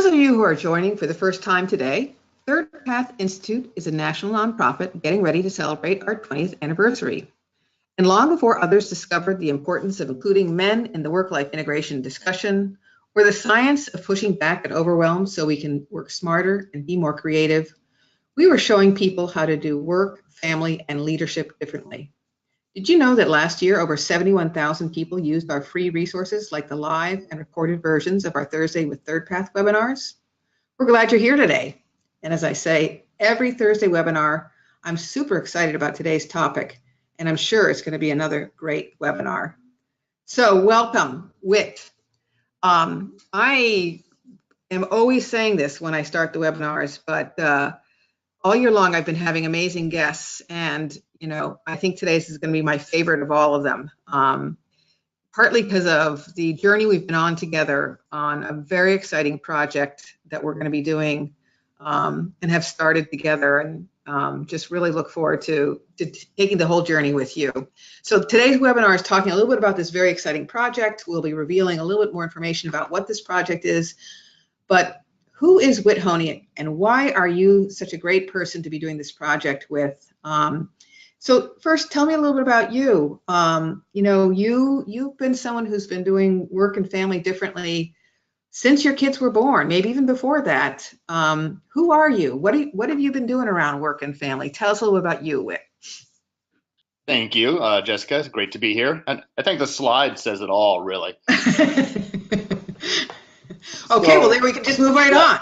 those of you who are joining for the first time today, ThirdPath Institute is a national nonprofit getting ready to celebrate our 20th anniversary. And long before others discovered the importance of including men in the work-life integration discussion, or the science of pushing back at overwhelm so we can work smarter and be more creative, we were showing people how to do work, family, and leadership differently. Did you know that last year over 71,000 people used our free resources like the live and recorded versions of our Thursday with ThirdPath webinars? We're glad you're here today. And as I say, every Thursday webinar, I'm super excited about today's topic, and I'm sure it's going to be another great webinar. So welcome, WIT. I am always saying this when I start the webinars, but all year long I've been having amazing guests, and I think today's is going to be my favorite of all of them. Partly because of the journey we've been on together on a very exciting project that we're going to be doing and have started together, and just really look forward to taking the whole journey with you. So today's webinar is talking a little bit about this very exciting project. We'll be revealing a little bit more information about what this project is, but who is Whit Honey and why are you such a great person to be doing this project with? So first, tell me a little bit about you. You've been someone who's been doing work and family differently since your kids were born, maybe even before that. Who are you? What have you been doing around work and family? Tell us a little bit about you, Whit. Thank you, Jessica. It's great to be here. And I think the slide says it all, really. Okay, well, then we can just move right on.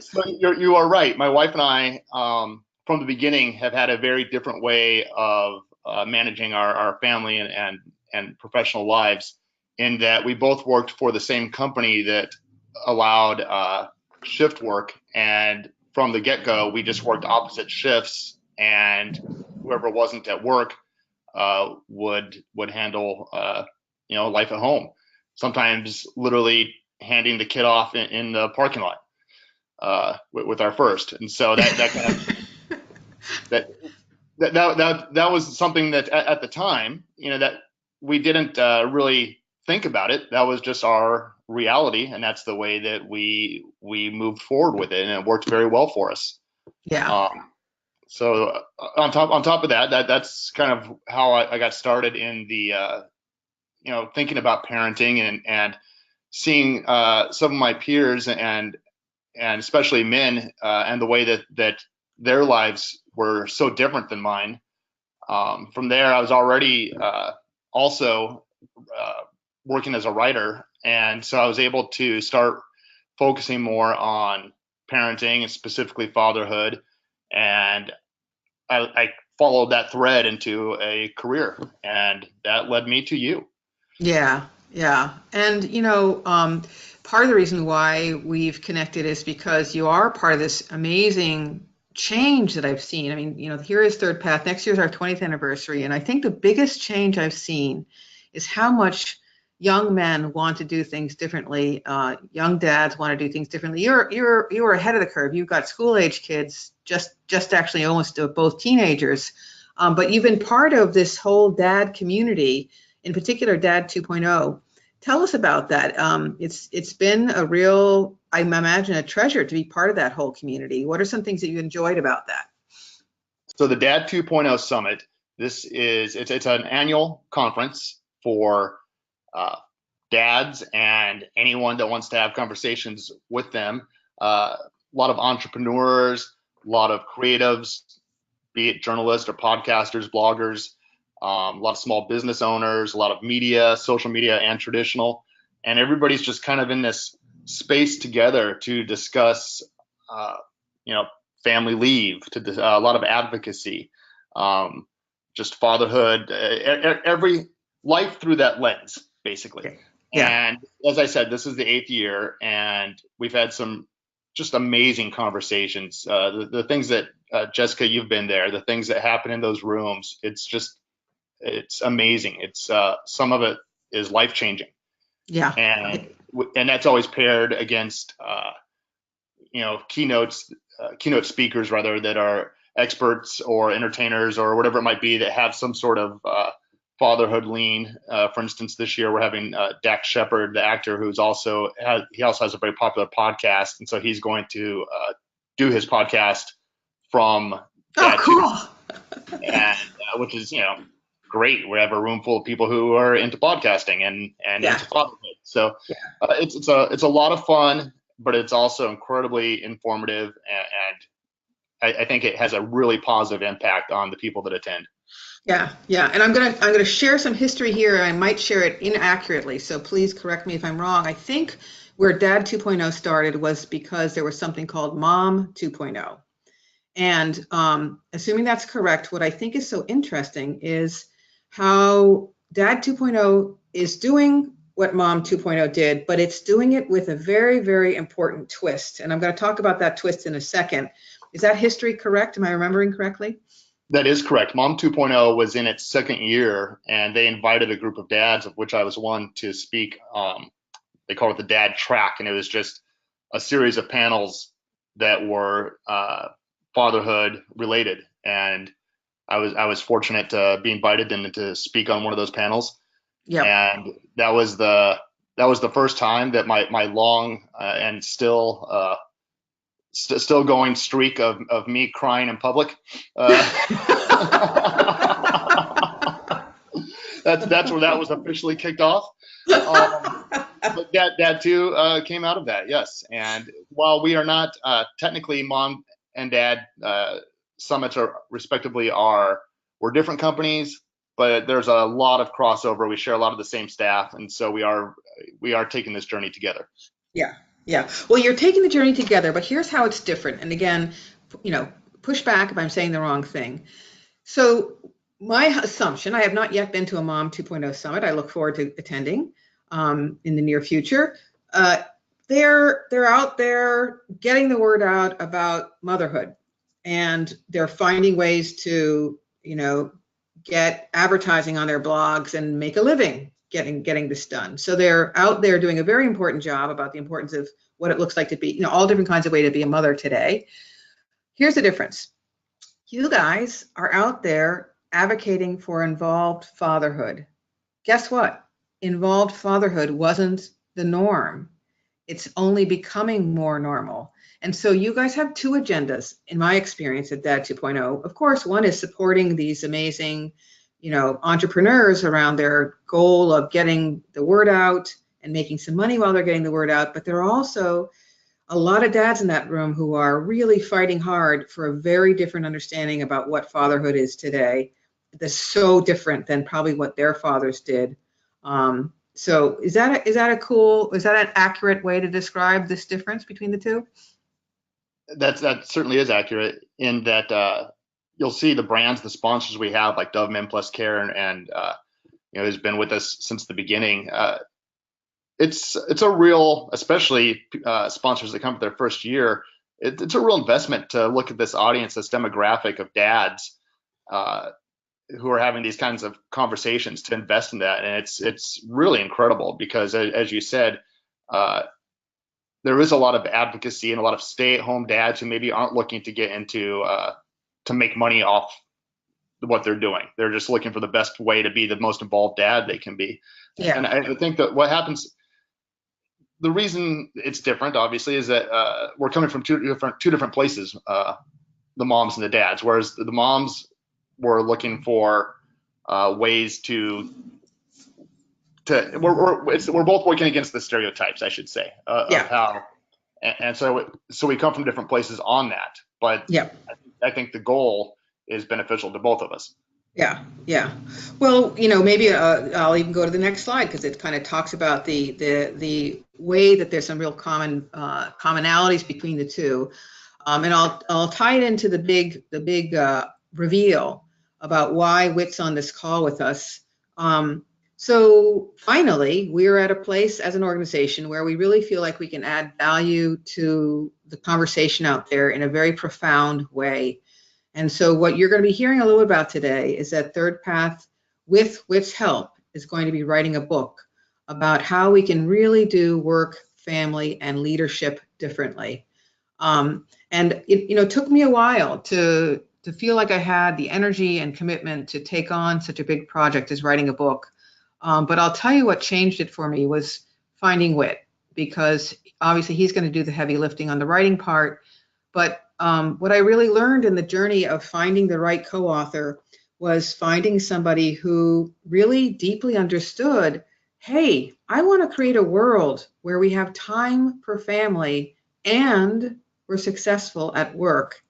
So you are right. My wife and I, from the beginning, have had a very different way of managing our family and professional lives, in that we both worked for the same company that allowed shift work. And from the get-go, we just worked opposite shifts, and whoever wasn't at work would handle life at home. Sometimes literally handing the kid off in the parking lot with our first. And so that kind of that was something that at the time, that we didn't really think about it. That was just our reality, and that's the way that we moved forward with it, and it worked very well for us. Yeah. So on top of that's kind of how I got started in the thinking about parenting and seeing some of my peers and especially men and the way that their lives were so different than mine. From there, I was already also working as a writer, and so I was able to start focusing more on parenting and specifically fatherhood, and I followed that thread into a career, and that led me to you. Yeah. And, part of the reason why we've connected is because you are part of this amazing change that I've seen. I mean, here is ThirdPath. Next year's our 20th anniversary. And I think the biggest change I've seen is how much young men want to do things differently. Young dads want to do things differently. You're ahead of the curve. You've got school-age kids, just actually almost both teenagers. But you've been part of this whole dad community, in particular, Dad 2.0. Tell us about that. It's been a real, I imagine, a treasure to be part of that whole community. What are some things that you enjoyed about that? So the Dad 2.0 Summit, it's an annual conference for dads and anyone that wants to have conversations with them. A lot of entrepreneurs, a lot of creatives, be it journalists or podcasters, bloggers, a lot of small business owners, a lot of media, social media, and traditional. And everybody's just kind of in this space together to discuss, family leave, a lot of advocacy, just fatherhood, every life through that lens, basically. Yeah. And as I said, this is the 8th year, and we've had some just amazing conversations. The things that, Jessica, you've been there, the things that happen in those rooms, it's amazing. It's some of it is life-changing. Yeah. And that's always paired against keynote speakers rather that are experts or entertainers or whatever it might be that have some sort of fatherhood lean. For instance, this year we're having Dax Shepard, the actor, who's also he also has a very popular podcast, and so he's going to do his podcast from Oh, Dad cool. and which is great. We have a room full of people who are into podcasting and Yeah. into fatherhood. So Yeah. it's a lot of fun, but it's also incredibly informative, and I think it has a really positive impact on the people that attend. Yeah, yeah, and I'm gonna share some history here, and I might share it inaccurately, so please correct me if I'm wrong. I think where Dad 2.0 started was because there was something called Mom 2.0. And assuming that's correct, what I think is so interesting is how Dad 2.0 is doing what Mom 2.0 did, but it's doing it with a very, very important twist. And I'm going to talk about that twist in a second. Is that history correct? Am I remembering correctly? That is correct. Mom 2.0 was in its second year, and they invited a group of dads, of which I was one, to speak. They call it the Dad Track, and it was just a series of panels that were fatherhood related. And I was fortunate to be invited and to speak on one of those panels. Yeah. And that was the first time that my long and still going streak of me crying in public. That's where that was officially kicked off. But Dad too came out of that, yes. And while we are not technically Mom and Dad summits, are respectively, we're different companies, but there's a lot of crossover. We share a lot of the same staff, and so we are taking this journey together. Yeah, yeah. Well, you're taking the journey together, but here's how it's different. And again, push back if I'm saying the wrong thing. So my assumption, I have not yet been to a Mom 2.0 summit. I look forward to attending in the near future. They're out there getting the word out about motherhood, and they're finding ways to, get advertising on their blogs and make a living getting this done. So they're out there doing a very important job about the importance of what it looks like to be, all different kinds of way to be a mother today. Here's the difference. You guys are out there advocating for involved fatherhood. Guess what? Involved fatherhood wasn't the norm. It's only becoming more normal. And so you guys have two agendas, in my experience at Dad 2.0. Of course, one is supporting these amazing, entrepreneurs around their goal of getting the word out and making some money while they're getting the word out. But there are also a lot of dads in that room who are really fighting hard for a very different understanding about what fatherhood is today. That's so different than probably what their fathers did. So is that an accurate way to describe this difference between the two? That certainly is accurate in that you'll see the brands, the sponsors we have, like Dove Men Plus Care, and has been with us since the beginning. It's a real, especially sponsors that come for their first year. It's a real investment to look at this audience, this demographic of dads who are having these kinds of conversations, to invest in that, and it's really incredible because, as you said, there is a lot of advocacy and a lot of stay-at-home dads who maybe aren't looking to get into to make money off what they're doing. They're just looking for the best way to be the most involved dad they can be. Yeah. And I think that what happens, the reason it's different, obviously, is that we're coming from two different places, the moms and the dads. Whereas the moms were looking for ways we're both working against the stereotypes, I should say, of how, and so we come from different places on that. But yeah, I think the goal is beneficial to both of us. Yeah, yeah. Well, maybe I'll even go to the next slide because it kind of talks about the way that there's some real commonalities between the two, and I'll tie it into the big reveal about why Whit's on this call with us. So finally, we're at a place as an organization where we really feel like we can add value to the conversation out there in a very profound way. And so what you're going to be hearing a little about today is that ThirdPath, with Whit's help, is going to be writing a book about how we can really do work, family, and leadership differently. And it took me a while to to feel like I had the energy and commitment to take on such a big project as writing a book. But I'll tell you what changed it for me was finding Whit, because obviously he's going to do the heavy lifting on the writing part. But what I really learned in the journey of finding the right co-author was finding somebody who really deeply understood, hey, I want to create a world where we have time for family and we're successful at work.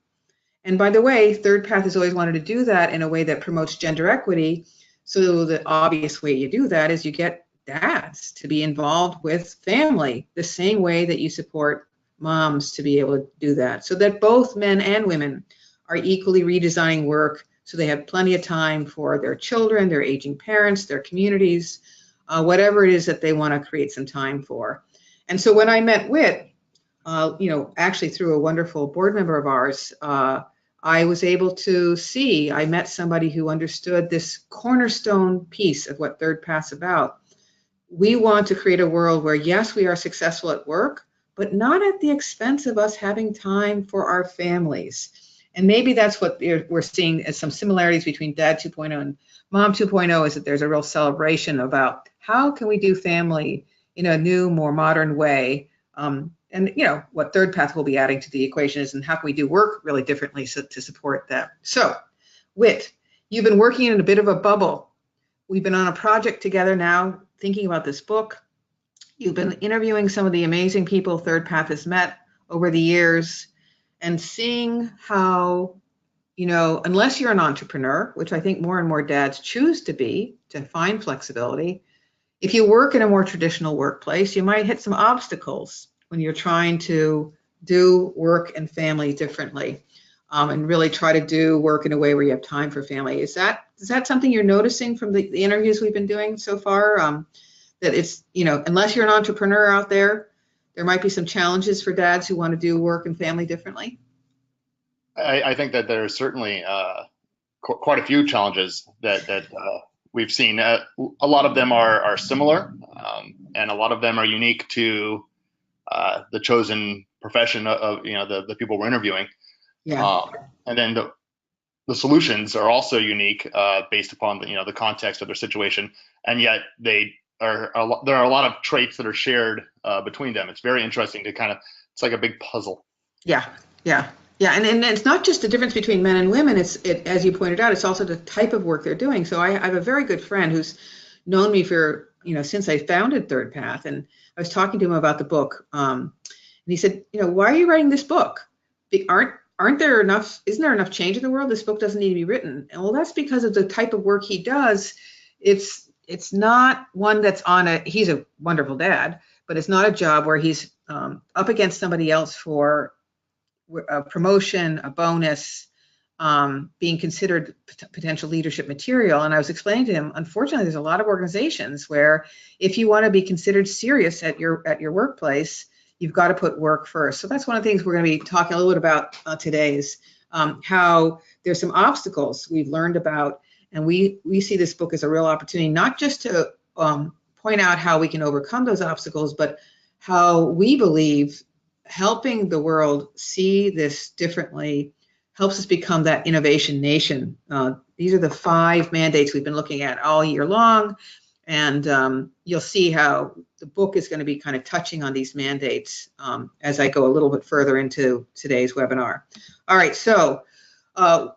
And by the way, ThirdPath has always wanted to do that in a way that promotes gender equity. So the obvious way you do that is you get dads to be involved with family the same way that you support moms to be able to do that, so that both men and women are equally redesigning work so they have plenty of time for their children, their aging parents, their communities, whatever it is that they want to create some time for. And so when I met Whit, actually through a wonderful board member of ours, I was able to see, I met somebody who understood this cornerstone piece of what ThirdPath's about. We want to create a world where, yes, we are successful at work, but not at the expense of us having time for our families. And maybe that's what we're seeing as some similarities between Dad 2.0 and Mom 2.0, is that there's a real celebration about how can we do family in a new, more modern way. And what ThirdPath will be adding to the equation is, and how can we do work really differently to support that. So, Whit, you've been working in a bit of a bubble. We've been on a project together now, thinking about this book. You've been interviewing some of the amazing people ThirdPath has met over the years, and seeing how, unless you're an entrepreneur, which I think more and more dads choose to be, to find flexibility, if you work in a more traditional workplace, you might hit some obstacles when you're trying to do work and family differently, and really try to do work in a way where you have time for family. Is that something you're noticing from the interviews we've been doing so far? That it's, unless you're an entrepreneur out there, there might be some challenges for dads who want to do work and family differently? I think that there are certainly quite a few challenges that we've seen. A lot of them are similar, and a lot of them are unique to the chosen profession of the people we're interviewing. Yeah. And then the solutions are also unique based upon the context of their situation, and yet there are a lot of traits that are shared between them. It's very interesting to it's like a big puzzle. Yeah. And it's not just the difference between men and women. As you pointed out, it's also the type of work they're doing. So I have a very good friend who's known me for, since I founded ThirdPath, and I was talking to him about the book. And he said, why are you writing this book? Isn't there enough change in the world? This book doesn't need to be written. And well, that's because of the type of work he does. It's not one that's he's a wonderful dad, but it's not a job where he's up against somebody else for a promotion, a bonus, being considered potential leadership material. And I was explaining to him, unfortunately, there's a lot of organizations where if you want to be considered serious at your workplace, you've got to put work first. So that's one of the things we're going to be talking a little bit about today, is how there's some obstacles we've learned about. And we see this book as a real opportunity, not just to point out how we can overcome those obstacles, but how we believe helping the world see this differently helps us become that innovation nation. These are the 5 mandates we've been looking at all year long. And you'll see how the book is going to be kind of touching on these mandates as I go a little bit further into today's webinar. All right, so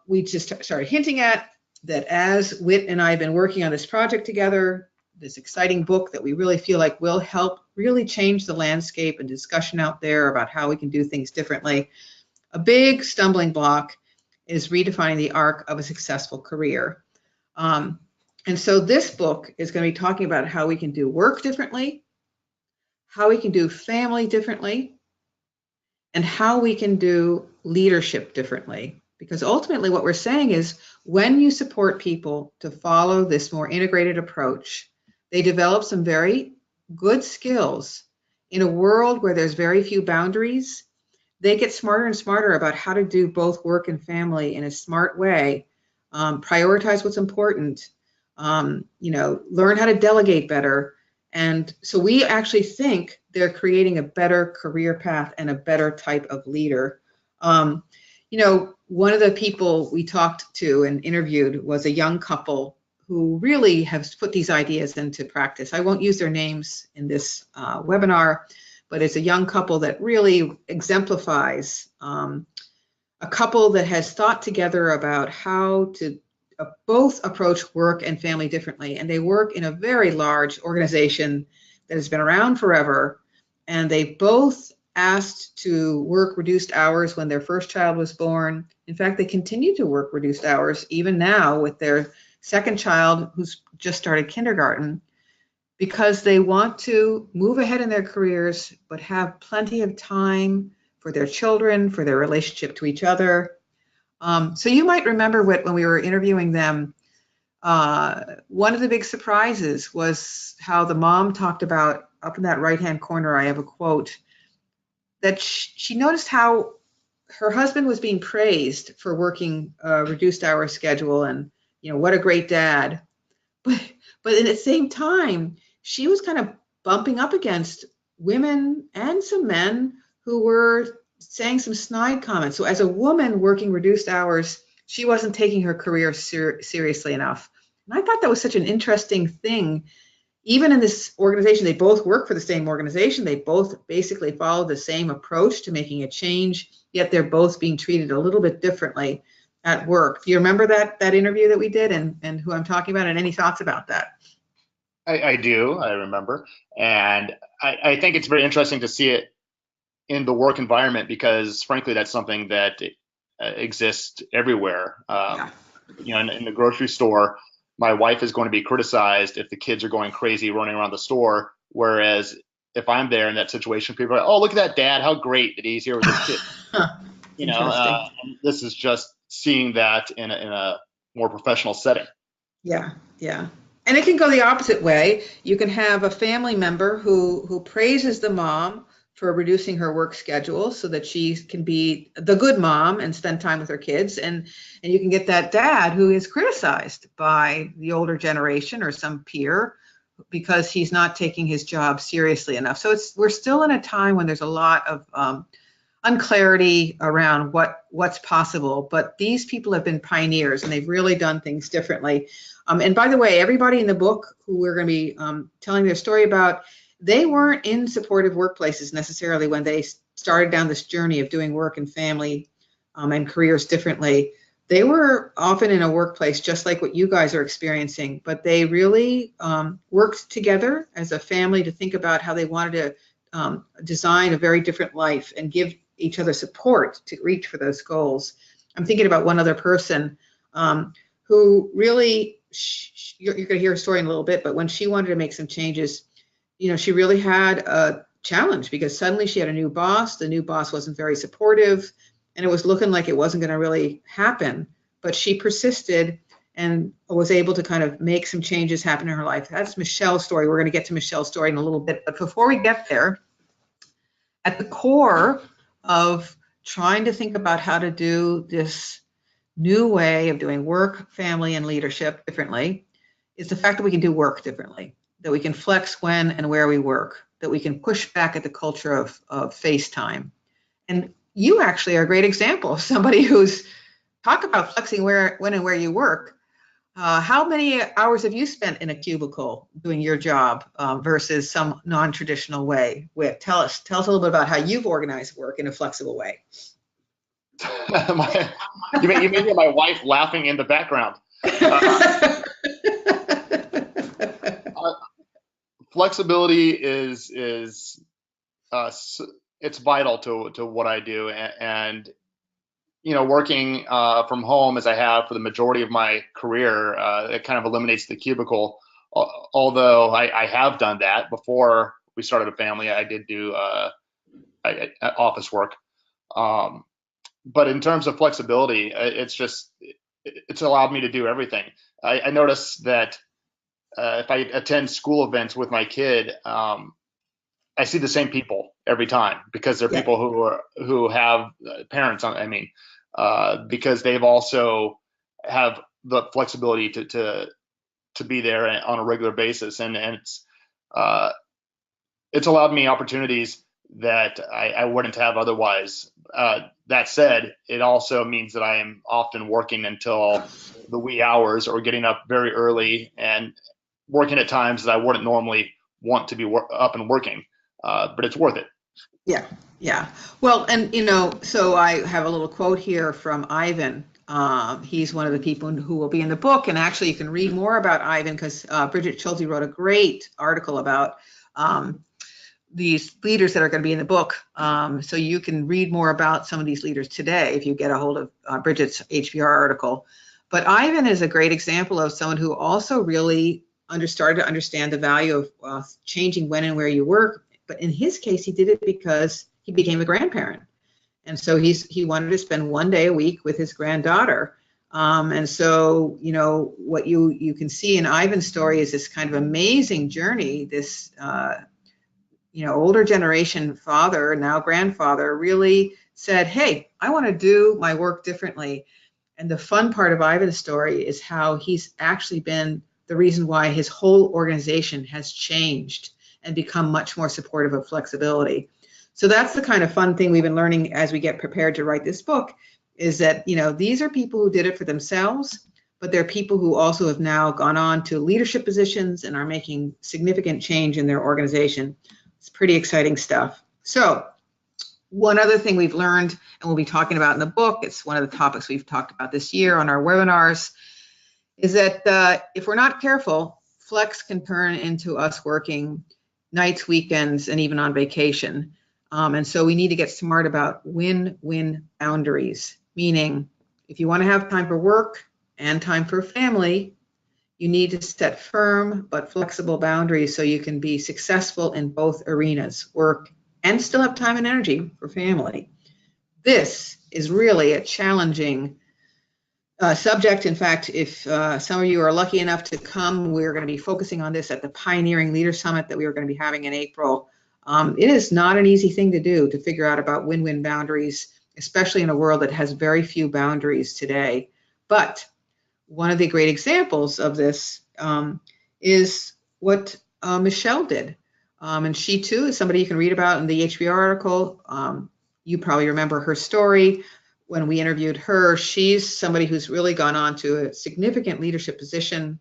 we just started hinting at that as Whit and I have been working on this project together, this exciting book that we really feel like will help really change the landscape and discussion out there about how we can do things differently. A big stumbling block is redefining the arc of a successful career. And so this book is going to be talking about how we can do work differently, how we can do family differently, and how we can do leadership differently. Because ultimately what we're saying is, when you support people to follow this more integrated approach, they develop some very good skills in a world where there's very few boundaries. They get smarter and smarter about how to do both work and family in a smart way, prioritize what's important, learn how to delegate better. And so we actually think they're creating a better career path and a better type of leader. one of the people we talked to and interviewed was a young couple who really have put these ideas into practice. I won't use their names in this webinar, but it's a young couple that really exemplifies a couple that has thought together about how to both approach work and family differently. And they work in a very large organization that has been around forever. And they both asked to work reduced hours when their first child was born. In fact, they continue to work reduced hours even now with their second child who's just started kindergarten, because they want to move ahead in their careers, but have plenty of time for their children, for their relationship to each other. So you might remember when we were interviewing them, one of the big surprises was how the mom talked about, up in that right-hand corner, I have a quote, that she noticed how her husband was being praised for working a reduced hour schedule and, what a great dad. But at the same time, she was kind of bumping up against women and some men who were saying some snide comments. So as a woman working reduced hours, she wasn't taking her career seriously enough. And I thought that was such an interesting thing. Even in this organization, they both work for the same organization. They both basically follow the same approach to making a change, yet they're both being treated a little bit differently at work. Do you remember that interview that we did and who I'm talking about, and any thoughts about that? I do. I remember. And I think it's very interesting to see it in the work environment because, frankly, that's something that exists everywhere. In the grocery store, my wife is going to be criticized if the kids are going crazy running around the store. Whereas if I'm there in that situation, people are like, "Oh, look at that dad! How great that he's here with his kids." This is just seeing that in a more professional setting. Yeah. And it can go the opposite way. You can have a family member who praises the mom for reducing her work schedule so that she can be the good mom and spend time with her kids. And you can get that dad who is criticized by the older generation or some peer because he's not taking his job seriously enough. So we're still in a time when there's a lot of unclarity around what's possible, but these people have been pioneers and they've really done things differently. And by the way, everybody in the book who we're going to be telling their story about, they weren't in supportive workplaces necessarily when they started down this journey of doing work and family and careers differently. They were often in a workplace just like what you guys are experiencing, but they really worked together as a family to think about how they wanted to design a very different life and give each other support to reach for those goals. I'm thinking about one other person who really, you're going to hear a story in a little bit, but when she wanted to make some changes, she really had a challenge because suddenly she had a new boss. The new boss wasn't very supportive and it was looking like it wasn't going to really happen, but she persisted and was able to kind of make some changes happen in her life. That's Michelle's story. We're going to get to Michelle's story in a little bit, but before we get there, at the core of trying to think about how to do this new way of doing work, family, and leadership differently is the fact that we can do work differently, that we can flex when and where we work, that we can push back at the culture of face time. And you actually are a great example of somebody who's talk about flexing when and where you work. How many hours have you spent in a cubicle doing your job versus some non-traditional way? Tell us a little bit about how you've organized work in a flexible way. You may hear my wife laughing in the background. Flexibility is it's vital to what I do, and working from home as I have for the majority of my career, it kind of eliminates the cubicle. Although I have done that before we started a family, I did do office work. But in terms of flexibility, it's allowed me to do everything. I noticed that if I attend school events with my kid, I see the same people every time because they're people who have parents. Because they've also have the flexibility to be there on a regular basis, and it's allowed me opportunities that I wouldn't have otherwise. that said, it also means that I am often working until the wee hours or getting up very early and working at times that I wouldn't normally want to be up and working. But it's worth it. Yeah, yeah. Well, and so I have a little quote here from Ivan. He's one of the people who will be in the book, and actually you can read more about Ivan because Bridget Schulte wrote a great article about these leaders that are going to be in the book. So you can read more about some of these leaders today if you get a hold of Bridget's HBR article. But Ivan is a great example of someone who also really started to understand the value of changing when and where you work. But in his case, he did it because he became a grandparent. And so he wanted to spend one day a week with his granddaughter. And so, what you can see in Ivan's story is this kind of amazing journey. This, older generation father, now grandfather, really said, hey, I want to do my work differently. And the fun part of Ivan's story is how he's actually been the reason why his whole organization has changed and become much more supportive of flexibility. So that's the kind of fun thing we've been learning as we get prepared to write this book, is that, these are people who did it for themselves, but they're people who also have now gone on to leadership positions and are making significant change in their organization. It's pretty exciting stuff. So one other thing we've learned, and we'll be talking about in the book, it's one of the topics we've talked about this year on our webinars, is that if we're not careful, flex can turn into us working nights, weekends, and even on vacation. And so we need to get smart about win-win boundaries, meaning if you want to have time for work and time for family, you need to set firm but flexible boundaries so you can be successful in both arenas, work and still have time and energy for family. This is really a challenging subject. In fact, if some of you are lucky enough to come, we're going to be focusing on this at the Pioneering Leader Summit that we are going to be having in April. It is not an easy thing to do, to figure out about win-win boundaries, especially in a world that has very few boundaries today. But one of the great examples of this is what Michelle did. And she too is somebody you can read about in the HBR article. You probably remember her story. When we interviewed her, she's somebody who's really gone on to a significant leadership position.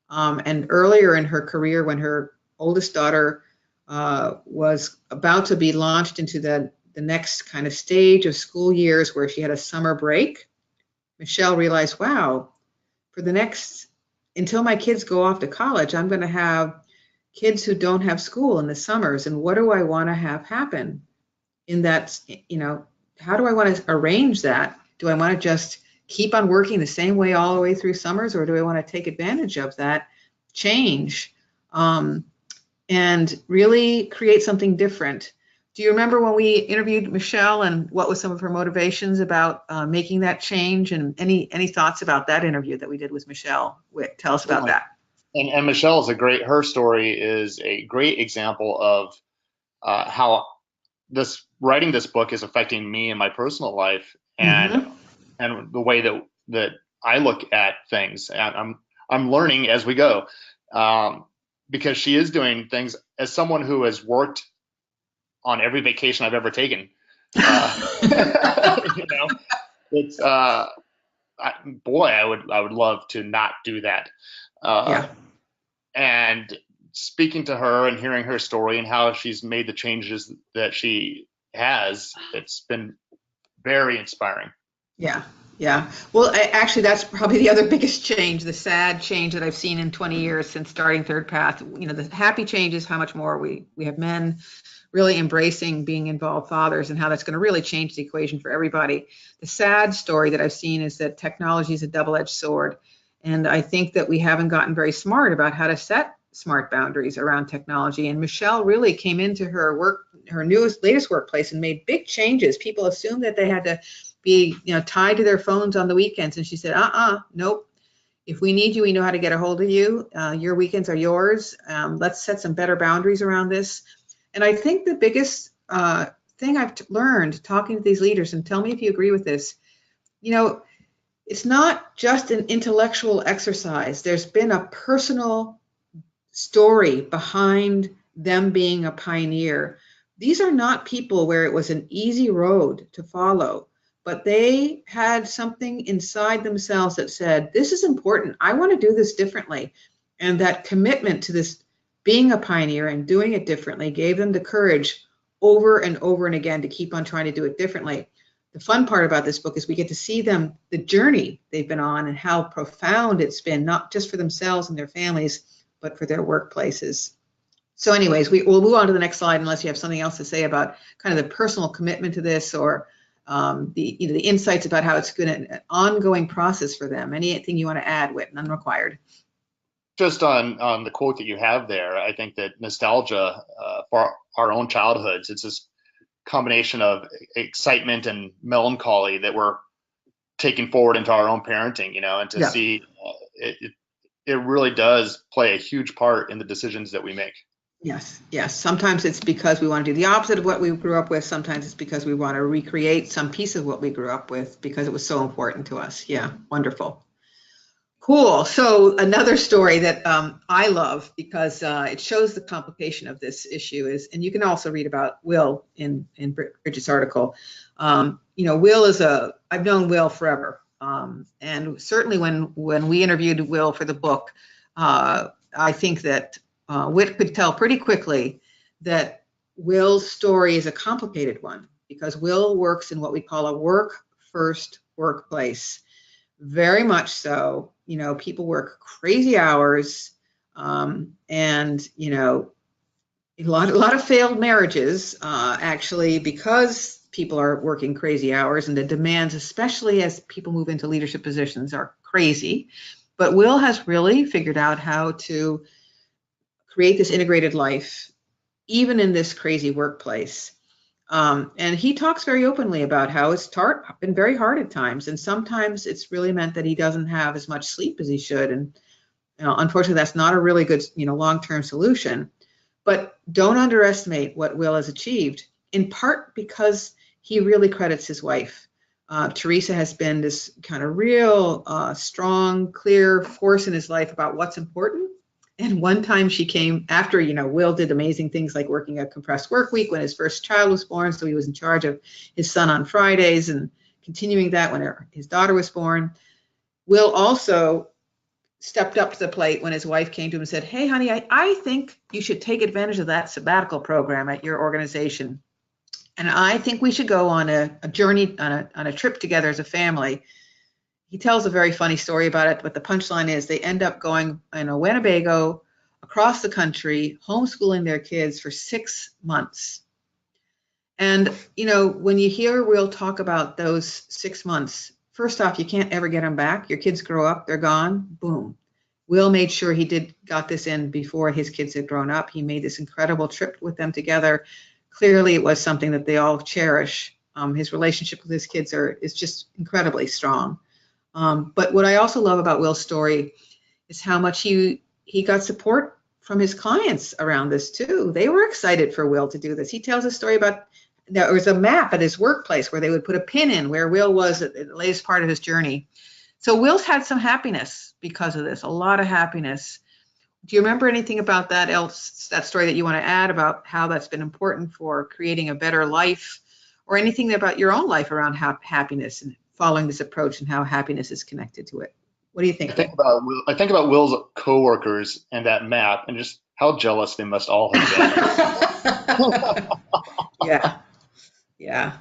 And earlier in her career, when her oldest daughter was about to be launched into the next kind of stage of school years where she had a summer break, Michelle realized, wow, for the next, until my kids go off to college, I'm going to have kids who don't have school in the summers. And what do I want to have happen in that, how do I want to arrange that? Do I want to just keep on working the same way all the way through summers, or do I want to take advantage of that change and really create something different? Do you remember when we interviewed Michelle, and what was some of her motivations about making that change, and any thoughts about that interview that we did with Michelle? Tell us about that. And Michelle's her story is a great example of how writing this book is affecting me in my personal life and the way that I look at things. And I'm learning as we go, because she is doing things as someone who has worked on every vacation I've ever taken. It's boy, I would love to not do that. And speaking to her and hearing her story and how she's made the changes that she has, it's been very inspiring. Yeah. Well, actually, that's probably the other biggest change, the sad change that I've seen in 20 years since starting ThirdPath. The happy change is how much more we have men really embracing being involved fathers, and how that's going to really change the equation for everybody. The sad story that I've seen is that technology is a double-edged sword. And I think that we haven't gotten very smart about how to set smart boundaries around technology. And Michelle really came into her latest workplace and made big changes. People assumed that they had to be, tied to their phones on the weekends. And she said, nope. If we need you, we know how to get a hold of you. Your weekends are yours. Let's set some better boundaries around this. And I think the biggest thing I've learned talking to these leaders, and tell me if you agree with this, it's not just an intellectual exercise. There's been a personal story behind them being a pioneer. These are not people where it was an easy road to follow. but they had something inside themselves that said, this is important. I want to do this differently. And that commitment to this being a pioneer and doing it differently gave them the courage over and over and again to keep on trying to do it differently. The fun part about this book is we get to see them, the journey they've been on and how profound it's been, not just for themselves and their families, but for their workplaces. So anyways, we'll move on to the next slide unless you have something else to say about kind of the personal commitment to this, or the insights about how it's been an ongoing process for them. Anything you want to add, Whit? None required. Just on the quote that you have there, I think that nostalgia for our own childhoods, it's this combination of excitement and melancholy that we're taking forward into our own parenting, and to see it really does play a huge part in the decisions that we make. Yes. Sometimes it's because we want to do the opposite of what we grew up with. Sometimes it's because we want to recreate some piece of what we grew up with because it was so important to us. Yeah, wonderful. Cool. So another story that I love because it shows the complication of this issue is, and you can also read about Will in Bridget's article. Will is I've known Will forever. And certainly when we interviewed Will for the book, I think that Whit could tell pretty quickly that Will's story is a complicated one because Will works in what we call a work-first workplace. Very much so. People work crazy hours, and a lot of failed marriages actually because people are working crazy hours, and the demands, especially as people move into leadership positions, are crazy. But Will has really figured out how to create this integrated life, even in this crazy workplace. And he talks very openly about how it's been very hard at times. And sometimes it's really meant that he doesn't have as much sleep as he should. And unfortunately, that's not a really good, long-term solution. But don't underestimate what Will has achieved, in part because he really credits his wife. Teresa has been this kind of real, strong, clear force in his life about what's important. And one time she came after, Will did amazing things like working a compressed work week when his first child was born. So he was in charge of his son on Fridays and continuing that when his daughter was born. Will also stepped up to the plate when his wife came to him and said, hey, honey, I think you should take advantage of that sabbatical program at your organization. And I think we should go on a journey, on a trip together as a family. He tells a very funny story about it, but the punchline is they end up going in a Winnebago across the country, homeschooling their kids for 6 months. And, when you hear Will talk about those 6 months, first off, you can't ever get them back. Your kids grow up, they're gone, boom. Will made sure he got this in before his kids had grown up. He made this incredible trip with them together. Clearly, it was something that they all cherish. His relationship with his kids is just incredibly strong. But what I also love about Will's story is how much he got support from his clients around this too. They were excited for Will to do this. He tells a story about there was a map at his workplace where they would put a pin in where Will was at the latest part of his journey. So Will's had some happiness because of this, a lot of happiness. Do you remember anything about that story that you want to add about how that's been important for creating a better life, or anything about your own life around happiness and following this approach and how happiness is connected to it? What do you think? I think about Will's coworkers and that map, and just how jealous they must all have been. Yeah.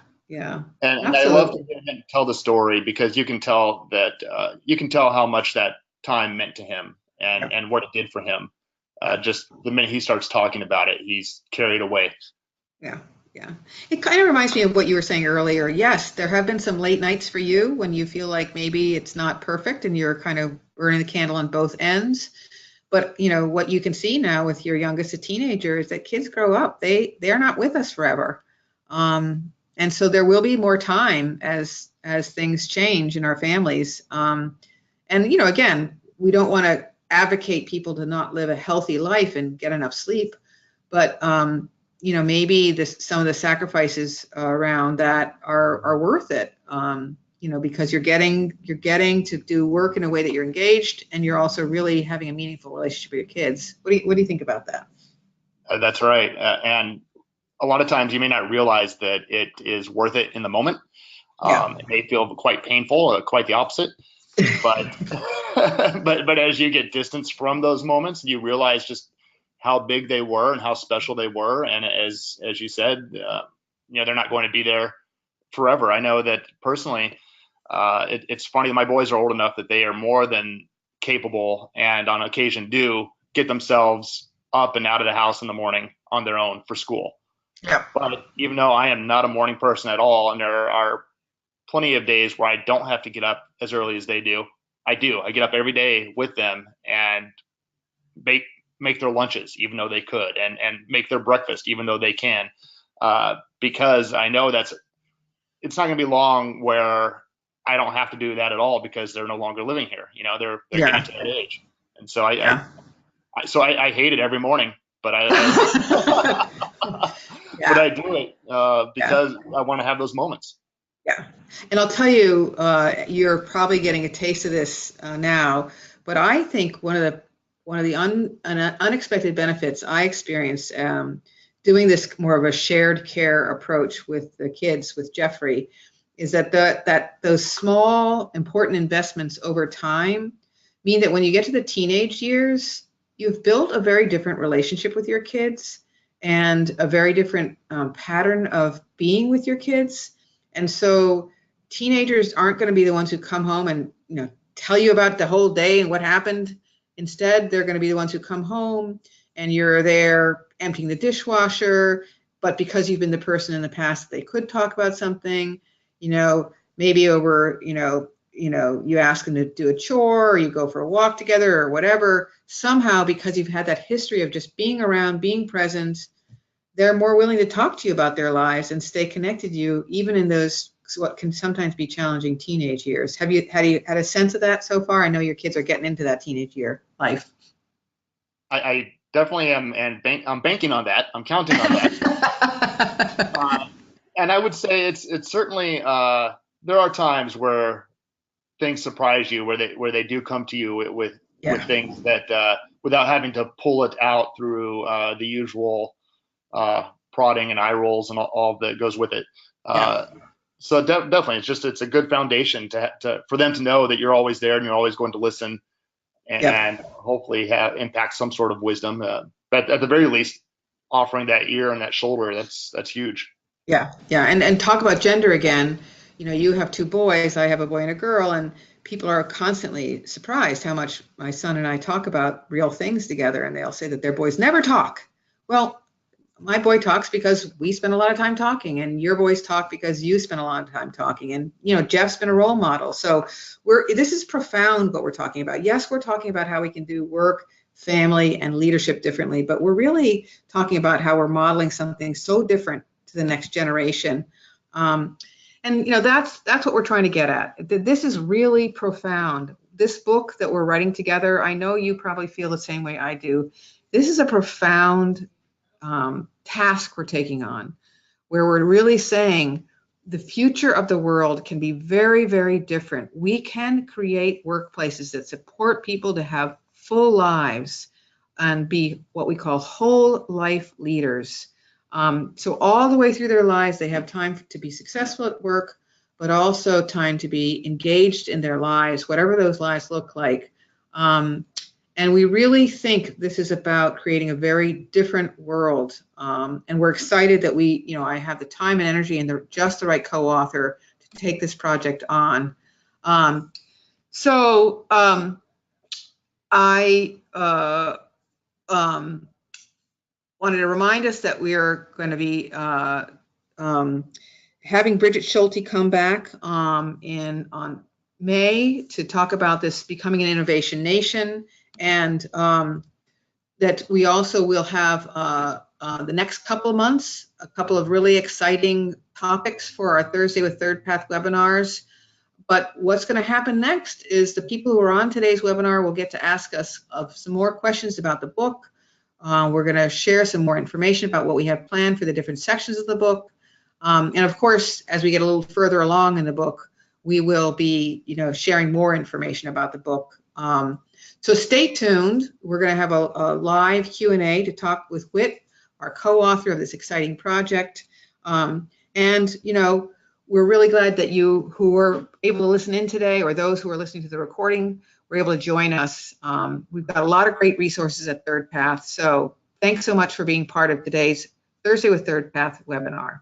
And I love to hear him tell the story because you can tell how much that time meant to him and what it did for him. Just the minute he starts talking about it, he's carried away. Yeah. It kind of reminds me of what you were saying earlier. Yes, there have been some late nights for you when you feel like maybe it's not perfect and you're kind of burning the candle on both ends. But what you can see now with your youngest, a teenager, is that kids grow up. They're not with us forever. And so there will be more time as things change in our families. And again, we don't want to advocate people to not live a healthy life and get enough sleep, but maybe some of the sacrifices around that are worth it. Because you're getting to do work in a way that you're engaged, and you're also really having a meaningful relationship with your kids. What do you think about that? That's right. And a lot of times you may not realize that it is worth it in the moment. Yeah. It may feel quite painful, quite the opposite. But but as you get distance from those moments, you realize just how big they were and how special they were. And as you said, they're not going to be there forever. I know that personally, it's funny. My boys are old enough that they are more than capable, and on occasion do get themselves up and out of the house in the morning on their own for school. Yeah. But even though I am not a morning person at all, and there are plenty of days where I don't have to get up as early as they do, I do. I get up every day with them and make their lunches, even though they could, and make their breakfast, even though they can, because I know it's not going to be long where I don't have to do that at all because they're no longer living here. They're Yeah. getting to that age, and so Yeah. I hate it every morning, but I Yeah. but I do it because I want to have those moments. Yeah. And I'll tell you, you're probably getting a taste of this now, but I think one of the unexpected benefits I experienced doing this more of a shared care approach with the kids with Jeffrey is that those small important investments over time mean that when you get to the teenage years, you've built a very different relationship with your kids and a very different pattern of being with your kids. And so teenagers aren't going to be the ones who come home and tell you about the whole day and what happened. Instead, they're going to be the ones who come home and you're there emptying the dishwasher. But because you've been the person in the past that they could talk about something, maybe over, you ask them to do a chore or you go for a walk together or whatever. Somehow, because you've had that history of just being around, being present, they're more willing to talk to you about their lives and stay connected to you, even in those what can sometimes be challenging teenage years. Have you had a sense of that so far? I know your kids are getting into that teenage year life. I definitely am, and I'm banking on that. I'm counting on that. And I would say it's certainly there are times where things surprise you, where they do come to you with things that without having to pull it out through the usual prodding and eye rolls and all that goes with it. So definitely, it's a good foundation for them to know that you're always there and you're always going to listen and hopefully impact some sort of wisdom. But at the very least, offering that ear and that shoulder, that's huge. Yeah. And talk about gender again. You have two boys, I have a boy and a girl, and people are constantly surprised how much my son and I talk about real things together, and they'll say that their boys never talk. Well, my boy talks because we spend a lot of time talking, and your boys talk because you spend a lot of time talking. And Jeff's been a role model. So this is profound what we're talking about. Yes, we're talking about how we can do work, family, and leadership differently, but we're really talking about how we're modeling something so different to the next generation. And that's what we're trying to get at. This is really profound. This book that we're writing together, I know you probably feel the same way I do. This is a profound task we're taking on, where we're really saying the future of the world can be very, very different. We can create workplaces that support people to have full lives and be what we call whole life leaders. So all the way through their lives, they have time to be successful at work, but also time to be engaged in their lives, whatever those lives look like. And we really think this is about creating a very different world. And we're excited that I have the time and energy and just the right co-author to take this project on. I wanted to remind us that we are going to be having Bridget Schulte come back on May to talk about this becoming an innovation nation, and that we also will have the next couple of months a couple of really exciting topics for our Thursday with ThirdPath webinars. But what's going to happen next is the people who are on today's webinar will get to ask us some more questions about the book. We're going to share some more information about what we have planned for the different sections of the book. And of course, as we get a little further along in the book, we will be, sharing more information about the book. So stay tuned. We're going to have a live Q&A to talk with Whit, our co-author of this exciting project. And we're really glad that you who were able to listen in today, or those who are listening to the recording, were able to join us. We've got a lot of great resources at ThirdPath. So thanks so much for being part of today's Thursday with ThirdPath webinar.